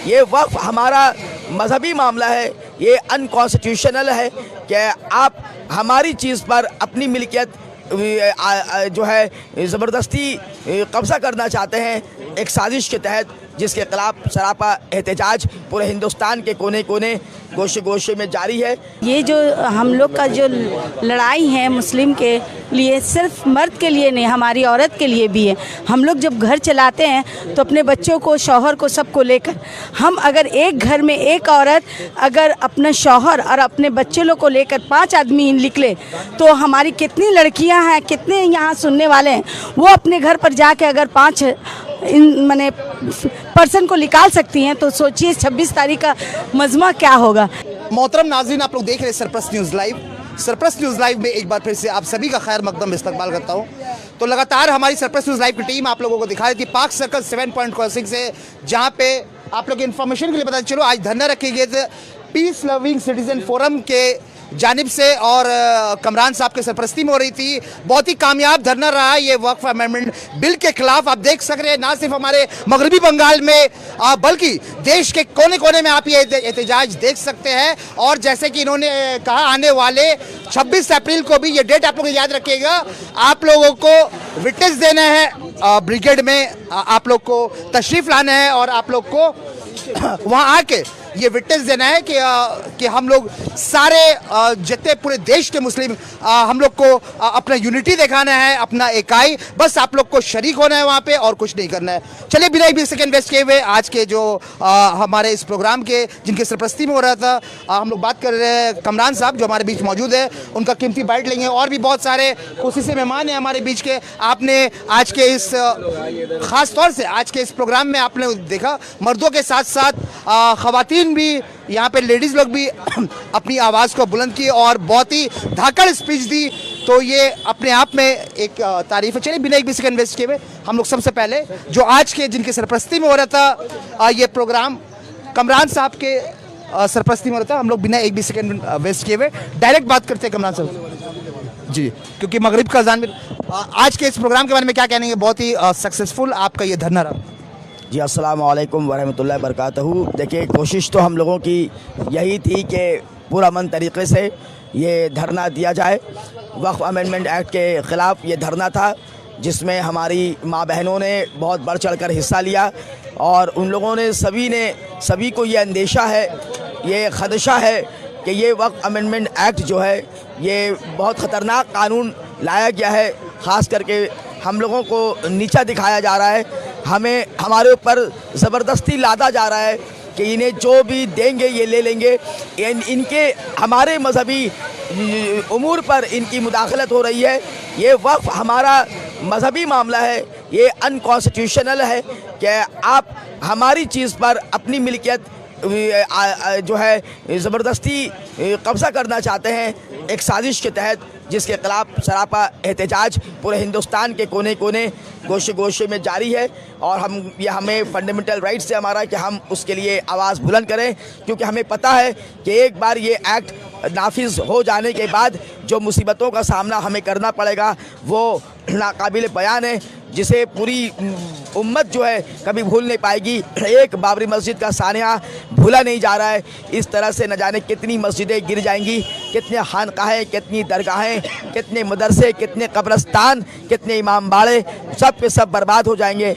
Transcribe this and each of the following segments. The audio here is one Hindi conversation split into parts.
ये वक्फ हमारा मजहबी मामला है, ये अनकॉन्स्टिट्यूशनल है कि आप हमारी चीज़ पर अपनी मिल्कियत जो है ज़बरदस्ती कब्ज़ा करना चाहते हैं एक साजिश के तहत, जिसके खिलाफ सरापा एहतजाज पूरे हिंदुस्तान के कोने कोने गोशे गोशे में जारी है। ये जो हम लोग का जो लड़ाई है मुस्लिम के लिए, सिर्फ मर्द के लिए नहीं, हमारी औरत के लिए भी है। हम लोग जब घर चलाते हैं तो अपने बच्चों को, शौहर को, सबको लेकर, हम अगर एक घर में एक औरत अगर अपने शौहर और अपने बच्चे लोग को लेकर 5 आदमी निकले तो हमारी कितनी लड़कियां हैं, कितने यहाँ सुनने वाले हैं, वो अपने घर पर जाके अगर 5 माने पर्सन को निकाल सकती हैं तो सोचिए 26 तारीख का मजमा क्या होगा। मोहतरम नाज़रीन, आप लोग देख रहे हैं सरप्रस्त न्यूज़ लाइव। सरप्रस्त न्यूज़ लाइव में एक बार फिर से आप सभी का खैर मकदम इस्तकबाल करता हूँ। तो लगातार हमारी सरप्रस्त न्यूज़ लाइव की टीम आप लोगों को दिखा रही थी पार्क सर्कल 7 पॉइंट क्रॉसिंग से, जहाँ पे आप लोग इन्फॉर्मेशन के लिए पता चलो आज धरना रखे गए थे पीस लविंग सिटीजन फोरम के जानिब से और कमरान साहब के सरपरस्ती में हो रही थी। बहुत ही कामयाब धरना रहा ये वक्फ अमेंडमेंट बिल के खिलाफ। आप देख सक रहे हैं ना सिर्फ हमारे मगरबी बंगाल में बल्कि देश के कोने कोने में आप ये एहतजाज देख सकते हैं। और जैसे कि इन्होंने कहा आने वाले 26 अप्रैल को भी, ये डेट आप लोग याद रखिएगा, आप लोगों को विटनेस देना है ब्रिगेड में, आप लोग को तशरीफ़ लाना है और आप लोग को वहाँ आके ये विटनेस देना है कि हम लोग सारे जितने पूरे देश के मुस्लिम हम लोग को अपना यूनिटी दिखाना है, अपना इकाई, बस आप लोग को शरीक होना है वहाँ पे और कुछ नहीं करना है। चलिए बिना 20 सेकेंड वेस्ट किए हुए आज के जो हमारे इस प्रोग्राम के जिनके सरपरस्ती में हो रहा था हम लोग बात कर रहे हैं कमरान साहब जो हमारे बीच मौजूद है, उनका कीमती बाइट लेंगे। और भी बहुत सारे खुशी से मेहमान हैं हमारे बीच के। आपने आज के इस ख़ास तौर से आज के इस प्रोग्राम में आपने देखा मर्दों के साथ साथ ख़वातीन भी, यहाँ पे लेडीज़ लोग भी अपनी आवाज़ को बुलंद की और बहुत ही धाकड़ स्पीच दी। तो ये अपने आप में एक तारीफ़ है। चलिए बिना 20 सेकेंड वेस्ट किए हुए हम लोग सबसे पहले जो आज के जिनके सरपरस्ती में हो रहा था ये प्रोग्राम कमरान साहब के सरपरस्ती में हो रहा था, हम लोग बिना 20 सेकेंड वेस्ट किए हुए डायरेक्ट बात करते हैं कमरान साहब जी, क्योंकि मगरिब का अज़ान में आज के इस प्रोग्राम के बारे में क्या कहेंगे? बहुत ही सक्सेसफुल आपका ये धरना रहा। जी अस्सलाम वालेकुम वरहमतुल्लाहि वबरकातुहू। देखिए कोशिश तो हम लोगों की यही थी कि पुरअमन तरीक़े से ये धरना दिया जाए। वक्फ अमेंडमेंट एक्ट के ख़िलाफ़ ये धरना था जिसमें हमारी माँ बहनों ने बहुत बढ़ चढ़ कर हिस्सा लिया और उन लोगों ने सभी को ये अंदेशा है, ये ख़दशा है कि ये वक्फ अमेंडमेंट एक्ट जो है ये बहुत ख़तरनाक कानून लाया गया है। ख़ास करके हम लोगों को नीचा दिखाया जा रहा है, हमें हमारे ऊपर ज़बरदस्ती लादा जा रहा है कि इन्हें जो भी देंगे ये ले लेंगे। इनके हमारे मजहबी उमूर पर इनकी मुदाखलत हो रही है। ये वक्फ हमारा मजहबी मामला है, ये अनकॉन्स्टिट्यूशनल है कि आप हमारी चीज़ पर अपनी मिल्कियत जो है ज़बरदस्ती कब्ज़ा करना चाहते हैं एक साजिश के तहत, जिसके खिलाफ सरापा एहतजाज पूरे हिंदुस्तान के कोने कोने गोशे गोशे में जारी है। और हमें फंडामेंटल राइट्स है हमारा कि हम उसके लिए आवाज़ बुलंद करें, क्योंकि हमें पता है कि एक बार ये एक्ट नाफिज हो जाने के बाद जो मुसीबतों का सामना हमें करना पड़ेगा वो नाकाबिल बयान है, जिसे पूरी उम्मत जो है कभी भूल नहीं पाएगी। एक बाबरी मस्जिद का सानिया भूला नहीं जा रहा है। इस तरह से न जाने कितनी मस्जिदें गिर जाएंगी, कितने खानकाहें, कितनी दरगाहें, कितने मदरसे, कितने कब्रस्तान, कितने इमाम बाड़े, सब के सब बर्बाद हो जाएंगे।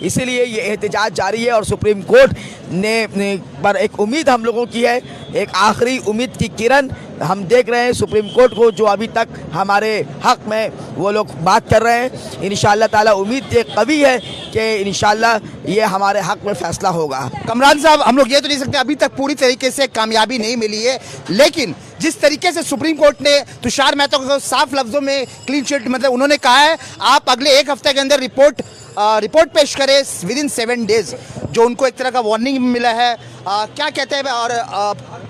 इसीलिए ये एहतजाज जारी है और सुप्रीम कोर्ट ने पर एक उम्मीद हम लोगों की है, एक आखिरी उम्मीद की किरण हम देख रहे हैं सुप्रीम कोर्ट को, जो अभी तक हमारे हक़ में वो लोग बात कर रहे हैं। इंशाअल्लाह ताला उम्मीद एक कवी है कि इंशाअल्लाह ये हमारे हक़ में फ़ैसला होगा। कमरान साहब, हम लोग ये तो नहीं सकते अभी तक पूरी तरीके से कामयाबी नहीं मिली है, लेकिन जिस तरीके से सुप्रीम कोर्ट ने तुषार मेहता को साफ लफ्ज़ों में क्लीन चिट मतलब उन्होंने कहा है आप अगले 1 हफ्ते के अंदर रिपोर्ट पेश करें विदिन 7 डेज़, जो उनको एक तरह का वार्निंग मिला है। क्या कहते हैं? और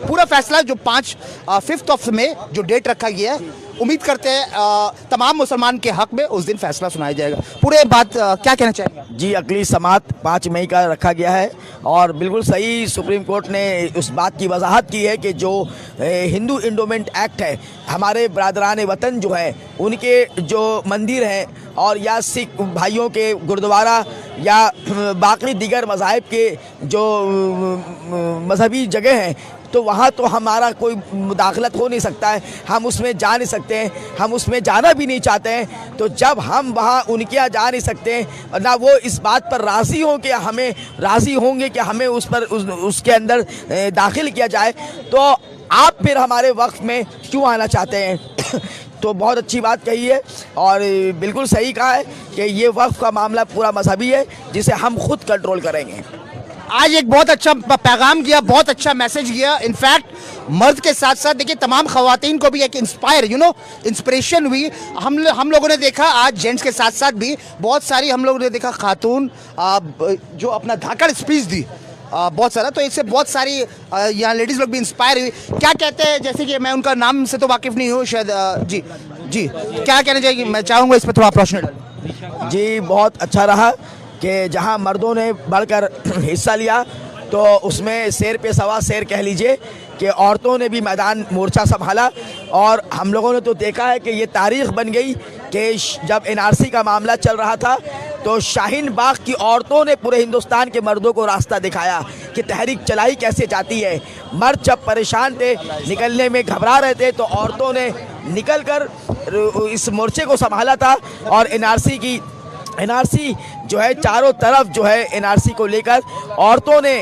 पूरा फैसला जो 5 मई जो डेट रखा गया है, उम्मीद करते हैं तमाम मुसलमान के हक़ में उस दिन फैसला सुनाया जाएगा। पूरे बात क्या कहना चाहेंगे? जी, अगली समात 5 मई का रखा गया है और बिल्कुल सही सुप्रीम कोर्ट ने उस बात की वजाहत की है कि जो हिंदू इंडोमेंट एक्ट है, हमारे बरादरान वतन जो है उनके जो मंदिर हैं और या सिख भाइयों के गुरुद्वारा या बाकी दीगर मज़ाहिब के जो मजहबी जगह हैं, तो वहाँ तो हमारा कोई मुदाखलत हो नहीं सकता है, हम उसमें जा नहीं सकते हैं, हम उसमें जाना भी नहीं चाहते हैं। तो जब हम वहाँ उनके यहाँ जा नहीं सकते हैं, ना वो इस बात पर राज़ी हों कि हमें राज़ी होंगे कि हमें उसके अंदर दाखिल किया जाए, तो आप फिर हमारे वक्फ में क्यों आना चाहते हैं? तो बहुत अच्छी बात कही है और बिल्कुल सही कहा है कि ये वक्फ का मामला पूरा मजहबी है, जिसे हम खुद कंट्रोल करेंगे। आज एक बहुत अच्छा पैगाम किया, बहुत अच्छा मैसेज किया। इनफैक्ट मर्द के साथ साथ देखिए तमाम खवातीन को भी एक इंस्पिरेशन हुई। हम लोगों ने देखा आज जेंट्स के साथ साथ भी बहुत सारी हम लोगों ने देखा खातून जो अपना धाकड़ स्पीच दी बहुत सारा, तो इससे बहुत सारी यहाँ लेडीज़ लोग भी इंस्पायर हुई। क्या कहते हैं, जैसे कि मैं उनका नाम से तो वाकिफ़ नहीं हूँ शायद, जी क्या कहना चाहिए? मैं चाहूँगा इस पर थोड़ा रोशनी डालें। जी बहुत अच्छा रहा कि जहां मर्दों ने बढ़कर हिस्सा लिया, तो उसमें शेर पे सवा शेर कह लीजिए कि औरतों ने भी मैदान मोर्चा संभाला। और हम लोगों ने तो देखा है कि ये तारीख़ बन गई कि जब NRC का मामला चल रहा था, तो शाहीन बाग की औरतों ने पूरे हिंदुस्तान के मर्दों को रास्ता दिखाया कि तहरीक चलाई कैसे जाती है। मर्द जब परेशान थे, निकलने में घबरा रहे थे, तो औरतों ने निकलकर इस मोर्चे को संभाला था। और NRC जो है चारों तरफ जो है NRC को लेकर औरतों ने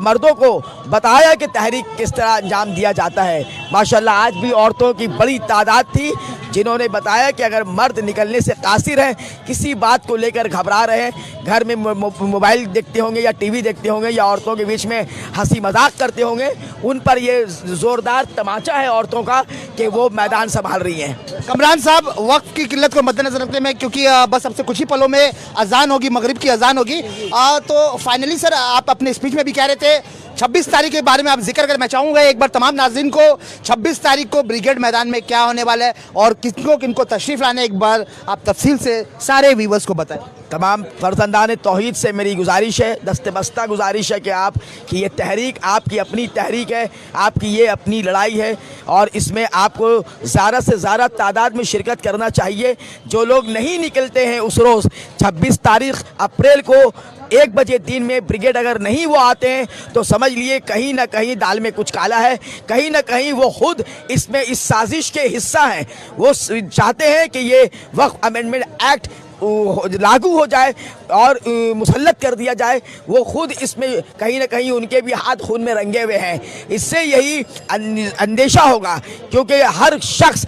मर्दों को बताया कि तहरीक किस तरह अंजाम दिया जाता है। माशाल्लाह आज भी औरतों की बड़ी तादाद थी जिन्होंने बताया कि अगर मर्द निकलने से कासिर हैं, किसी बात को लेकर घबरा रहे हैं, घर में मोबाइल देखते होंगे या TV देखते होंगे या औरतों के बीच में हंसी मजाक करते होंगे, उन पर ये ज़ोरदार तमाचा है औरतों का कि वो मैदान संभाल रही हैं। कमरान साहब, वक्त की किल्लत को मद्देनजर रखते हैं, क्योंकि बस अब से कुछ ही पलों में अजान होगी, मगरिब की अजान होगी, तो फाइनली सर आप अपने स्पीच में भी कह रहे थे 26 तारीख के बारे में आप जिक्र कर, मैं चाहूँगा एक बार तमाम नाज़रीन को 26 तारीख को ब्रिगेड मैदान में क्या होने वाला है और किनको तशरीफ़ लाने, एक बार आप तफसील से सारे व्यूवर्स को बताएं। तमाम फर्जंदान तौहीद से मेरी गुजारिश है, दस्तबस्ता गुजारिश है कि ये तहरीक आपकी अपनी तहरीक है, आपकी ये अपनी लड़ाई है और इसमें आपको ज़्यादा से ज़्यादा तादाद में शिरकत करना चाहिए। जो लोग नहीं निकलते हैं उस रोज़ 26 तारीख अप्रैल को 1 बजे दिन में ब्रिगेड अगर नहीं वो आते हैं, तो समझ लिए कहीं ना कहीं दाल में कुछ काला है, कहीं ना कहीं वो खुद इसमें इस साजिश के हिस्सा हैं। वो चाहते हैं कि ये वक्फ अमेंडमेंट एक्ट लागू हो जाए और मुसल्लत कर दिया जाए। वो खुद इसमें कहीं ना कहीं उनके भी हाथ खून में रंगे हुए हैं। इससे यही अंदेशा होगा, क्योंकि हर शख्स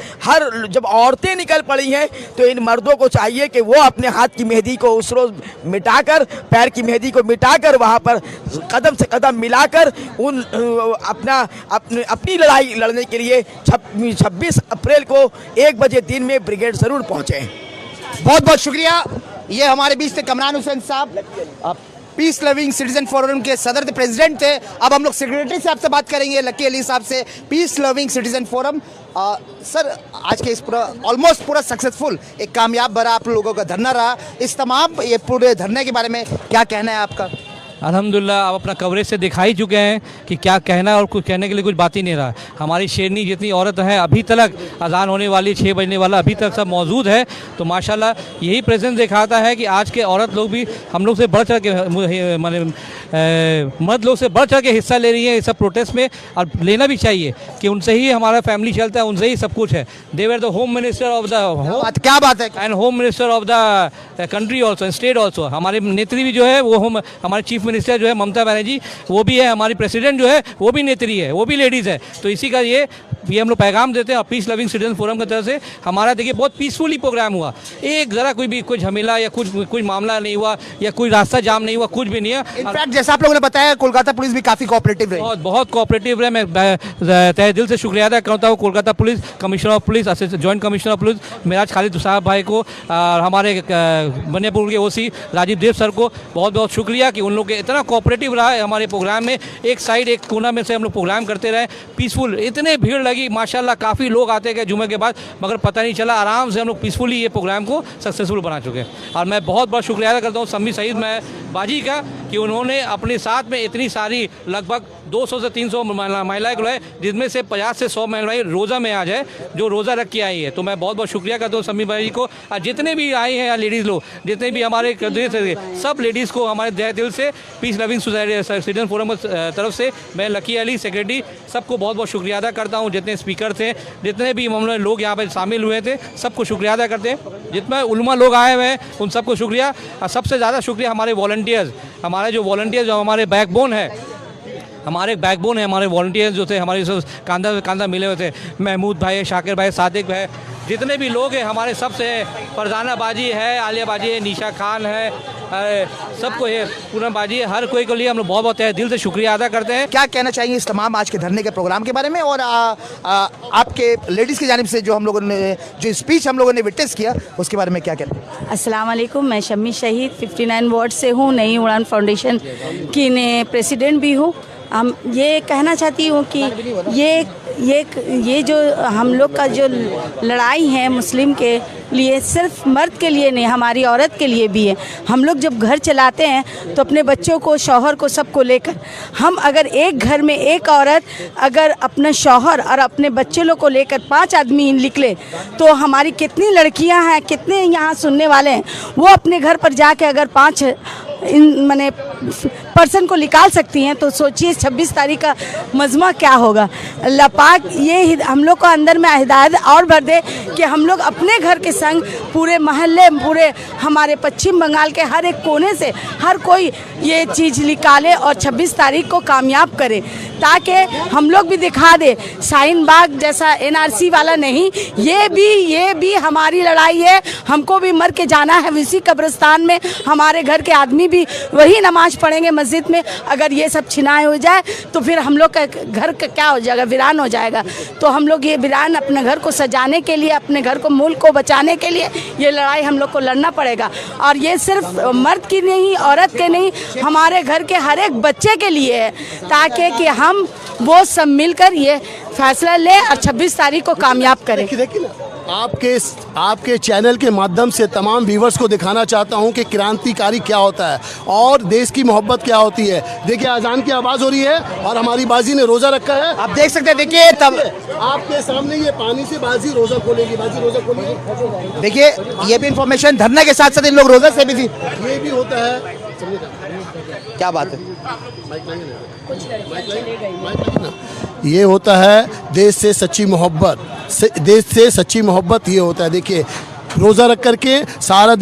जब औरतें निकल पड़ी हैं, तो इन मर्दों को चाहिए कि वो अपने हाथ की मेहंदी को उस रोज़ मिटाकर, पैर की मेहंदी को मिटाकर, वहाँ पर कदम से कदम मिलाकर अपनी लड़ाई लड़ने के लिए 26 अप्रैल को 1 बजे दिन में ब्रिगेड ज़रूर पहुँचें। बहुत बहुत शुक्रिया। ये हमारे बीच थे कमरान हुसैन साहब, पीस लविंग सिटीजन फोरम के सदर थे, प्रेसिडेंट थे। अब हम लोग सेक्रेटरी साहब से बात करेंगे, लकी अली साहब से, peace loving citizen forum. Sir, आज के इस ऑलमोस्ट पूरा सक्सेसफुल एक कामयाब भरा आप लोगों का धरना रहा, इस तमाम ये पूरे धरने के बारे में क्या कहना है आपका? अल्हम्दुलिल्लाह आप अपना कवरेज से दिखा ही चुके हैं कि क्या कहना है और कुछ कहने के लिए कुछ बात ही नहीं रहा। हमारी शेरनी जितनी औरत है अभी तक, अजान होने वाली 6 बजने वाला अभी तक सब मौजूद है। तो माशाल्लाह यही प्रेजेंस दिखाता है कि आज के औरत लोग भी हम लोग से बढ़ चढ़ के मर्द लोग से बढ़ चढ़ के हिस्सा ले रही है इस सब प्रोटेस्ट में, और लेना भी चाहिए कि उनसे ही हमारा फैमिली चलता है, उनसे ही सब कुछ है। They were the home minister of the, क्या बात है, and home minister of the country also, state also. हमारे नेत्री भी जो है वो हमारे चीफ मिनिस्टर जो है ममता बनर्जी, वो भी है, हमारी प्रेसिडेंट जो है वो भी नेत्री है, वो भी लेडीज़ है। तो इसी का ये हम लोग पैगाम देते हैं। और पीस लविंग सिटीजन फोरम की तरफ से हमारा देखिए बहुत पीसफुली प्रोग्राम हुआ, एक ज़रा कोई झमेला या कुछ मामला नहीं हुआ या कोई रास्ता जाम नहीं हुआ, कुछ भी नहीं है। इनफैक्ट जैसा आप लोगों ने बताया, कोलकाता पुलिस भी काफ़ी कोऑपरेटिव रही, बहुत कोऑपरेटिव रहे। मैं तहे दिल से शुक्रिया अदा करता हूँ Kolkata police, commissioner of police, joint commissioner of police Meraj Khalid साहब भाई को, और हमारे बनियापुर के OC राजीव देव सर को बहुत बहुत शुक्रिया कि उन लोग के इतना कोऑपरेटिव रहा है हमारे प्रोग्राम में। एक साइड एक कोना में से हम लोग प्रोग्राम करते रहे, पीसफुल, इतने भीड़ लगी माशाल्लाह, काफ़ी लोग आते गए जुमे के बाद, मगर पता नहीं चला, आराम से हम लोग पीसफुली ये प्रोग्राम को सक्सेसफुल बना चुके हैं। और मैं बहुत बहुत शुक्रिया अदा करता हूँ सम्मी सईद मैं बाजी का कि उन्होंने अपने साथ में इतनी सारी लगभग 200 से 300 महिलाएं को लाए, जिसमें से 50 से 100 महिलाएं रोज़ा में आज है जो रोज़ा रख के आई है। तो मैं बहुत बहुत शुक्रिया करता हूँ सम्मी भाई को, और जितने भी आए हैं लेडीज़ लोग, जितने भी हमारे सब लेडीज़ को हमारे दिल से peace loving society citizen forum की तरफ से मैं लकी अली सेक्रेटरी सबको बहुत बहुत शुक्रिया अदा करता हूँ। जितने स्पीकर थे, जितने भी मामले लोग यहाँ पर शामिल हुए थे, सबको शुक्रिया अदा करते हैं। जितने उलमा लोग आए हुए हैं उन सबको शुक्रिया, और सबसे ज़्यादा शुक्रिया हमारे वॉलंटियर्स, हमारे जो वॉलंटियर्स जो हमारे बैकबोन है, हमारे वॉलंटियर्स जो थे, हमारे कांधा कांधा मिले हुए थे, महमूद भाई, शाकिर भाई, सादिक भाई, जितने भी लोग हैं हमारे, सबसे फरजाना बाजी है, आलिया बाजी है, निशा खान है, सबको है, पूनम बाजी है, हर कोई के लिए हम लोग बहुत बहुत दिल से शुक्रिया अदा करते हैं। क्या कहना चाहेंगे इस तमाम आज के धरने के प्रोग्राम के बारे में, और आपके लेडीज़ की जानिब से जो हम लोगों ने जो स्पीच हम लोगों ने विटनेस किया उसके बारे में क्या कहते हैं? अस्सलाम वालेकुम, मैं शम्मी शहीद 59 वार्ड से हूँ, नई उड़ान फाउंडेशन की प्रेसिडेंट भी हूँ। हम ये कहना चाहती हूँ कि ये जो हम लोग का जो लड़ाई है मुस्लिम के लिए, सिर्फ मर्द के लिए नहीं, हमारी औरत के लिए भी है। हम लोग जब घर चलाते हैं तो अपने बच्चों को, शौहर को, सबको लेकर, हम अगर एक घर में एक औरत अगर अपना शौहर और अपने बच्चे लोग को लेकर 5 आदमी निकले तो हमारी कितनी लड़कियां हैं, कितने यहाँ सुनने वाले हैं, वो अपने घर पर जाके अगर 5 माने पर्सन को निकाल सकती हैं, तो सोचिए 26 तारीख का मजमा क्या होगा। अल्लाह पाक ये हम लोग को अंदर में हिदायत और भर दे कि हम लोग अपने घर के संग पूरे मोहल्ले, पूरे हमारे पश्चिम बंगाल के हर एक कोने से हर कोई ये चीज़ निकाले और 26 तारीख को कामयाब करे, ताकि हम लोग भी दिखा दे शाहीन बाग जैसा NRC वाला नहीं, ये भी हमारी लड़ाई है, हमको भी मर के जाना है उसी कब्रिस्तान में, हमारे घर के आदमी भी वही नमाज पढ़ेंगे मस्जिद में। अगर ये सब छिनाए हो जाए तो फिर हम लोग का घर का क्या हो जाएगा, वीरान हो जाएगा। तो हम लोग ये वीरान अपने घर को सजाने के लिए, अपने घर को, मुल्क को बचाने के लिए ये लड़ाई हम लोग को लड़ना पड़ेगा। और ये सिर्फ मर्द की नहीं, औरत के नहीं, हमारे घर के हर एक बच्चे के लिए है, ताकि कि हम वो सब मिलकर ये फैसला ले और 26 तारीख को कामयाब करें। आपके चैनल के माध्यम से तमाम व्यूवर्स को दिखाना चाहता हूं कि क्रांतिकारी क्या होता है और देश की मोहब्बत क्या होती है। देखिए अजान की आवाज़ हो रही है और हमारी बाजी ने रोज़ा रखा है, आप देख सकते हैं। देखिए तब आपके सामने ये पानी से बाजी रोज़ा खोलेगी, बाजी रोज़ा खोलेगी। देखिए ये भी इंफॉर्मेशन, धरना के साथ साथ इन लोग रोज़ा से भी थी, ये भी होता है। क्या बात है, ये होता है देश से सच्ची मोहब्बत, देश से सच्ची मोहब्बत ये होता है। देखिए रोज़ा रख करके सारा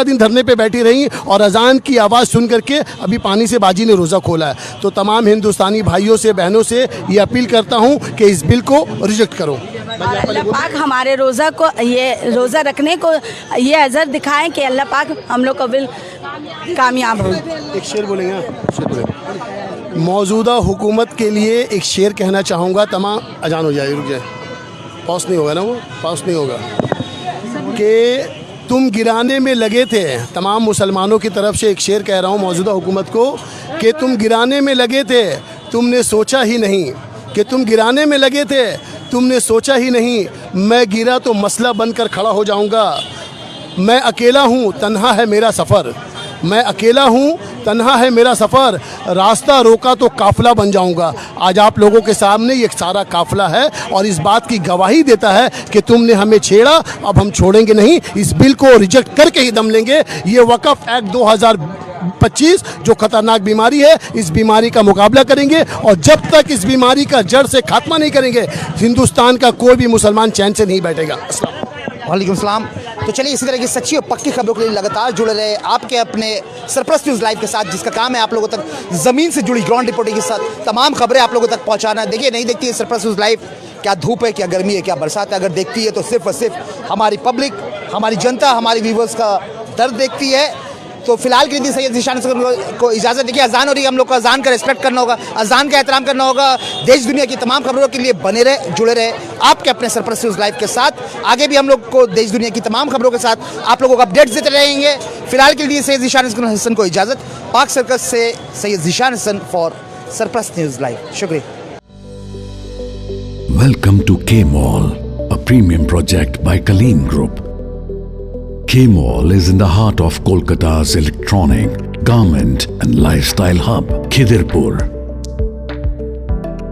दिन धरने पे बैठी रही और अजान की आवाज़ सुन करके अभी पानी से बाजी ने रोज़ा खोला है। तो तमाम हिंदुस्तानी भाइयों से, बहनों से ये अपील करता हूँ कि इस बिल को रिजेक्ट करो। अल्लाह पाक हमारे रोज़ा को, ये रोज़ा रखने को ये अजर दिखाएं कि अल्लाह पाक हम लोग का बिल कामयाब हो। एक शेर बोलेंगे आप? मौजूदा हुकूमत के लिए एक शेर कहना चाहूँगा। तमाम अजान हो जाए, रुक जाए, पास नहीं होगा ना, वो पास नहीं होगा कि तुम गिराने में लगे थे। तमाम मुसलमानों की तरफ से एक शेर कह रहा हूँ मौजूदा हुकूमत को कि तुम गिराने में लगे थे, तुमने सोचा ही नहीं कि तुम गिराने में लगे थे, तुमने सोचा ही नहीं मैं गिरा तो मसला बनकर खड़ा हो जाऊँगा। मैं अकेला हूँ, तन्हा है मेरा सफ़र, मैं अकेला हूँ, तन्हा है मेरा सफ़र, रास्ता रोका तो काफ़िला बन जाऊँगा। आज आप लोगों के सामने ये सारा काफ़िला है और इस बात की गवाही देता है कि तुमने हमें छेड़ा, अब हम छोड़ेंगे नहीं, इस बिल को रिजेक्ट करके ही दम लेंगे। ये वक़्फ़ एक्ट 2025 जो ख़तरनाक बीमारी है, इस बीमारी का मुकाबला करेंगे और जब तक इस बीमारी का जड़ से खात्मा नहीं करेंगे, हिंदुस्तान का कोई भी मुसलमान चैन से नहीं बैठेगा। वालेकुम सलाम। तो चलिए इसी तरह की सच्ची और पक्की खबरों के लिए लगातार जुड़े रहे आपके अपने सरप्रस्त न्यूज़ लाइव के साथ, जिसका काम है आप लोगों तक ज़मीन से जुड़ी ग्राउंड रिपोर्टिंग के साथ तमाम खबरें आप लोगों तक पहुंचाना। देखिए नहीं देखती है सरप्रस्त न्यूज़ लाइव, क्या धूप है, क्या गर्मी है, क्या बरसात है, अगर देखती है तो सिर्फ और सिर्फ हमारी पब्लिक, हमारी जनता, हमारी व्यूवर्स का दर्द देखती है। तो फिलहाल के लिए सैयद ज़ीशान हसन को इजाज़त देखिए। अजान हो रही है, हम लोग को अजान का रिस्पेक्ट करना होगा, अजान का एहतराम करना होगा। देश दुनिया की तमाम खबरों के लिए बने रहे, जुड़े रहे आपके अपने सरप्रस्त न्यूज़ लाइव के साथ। आगे भी हम लोग को देश दुनिया की तमाम खबरों के साथ आप लोगों को अपडेट्स देते रहेंगे। फिलहाल के लिए सैयद ज़ीशान हसन को इजाज़त। पाक सर्कस से सैयद ज़ीशान हसन फॉर सरप्रस्त न्यूज़ लाइव। शुक्रिया। Welcome to K-Mall, a premium project by Kaleen Group. K-Mall is in the heart of Kolkata's electronic, garment and lifestyle hub, Khidirpur.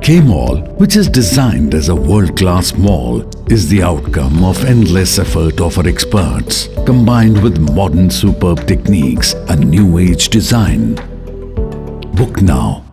K-Mall, which is designed as a world-class mall, is the outcome of endless effort of our experts, combined with modern superb techniques and new age design. Book now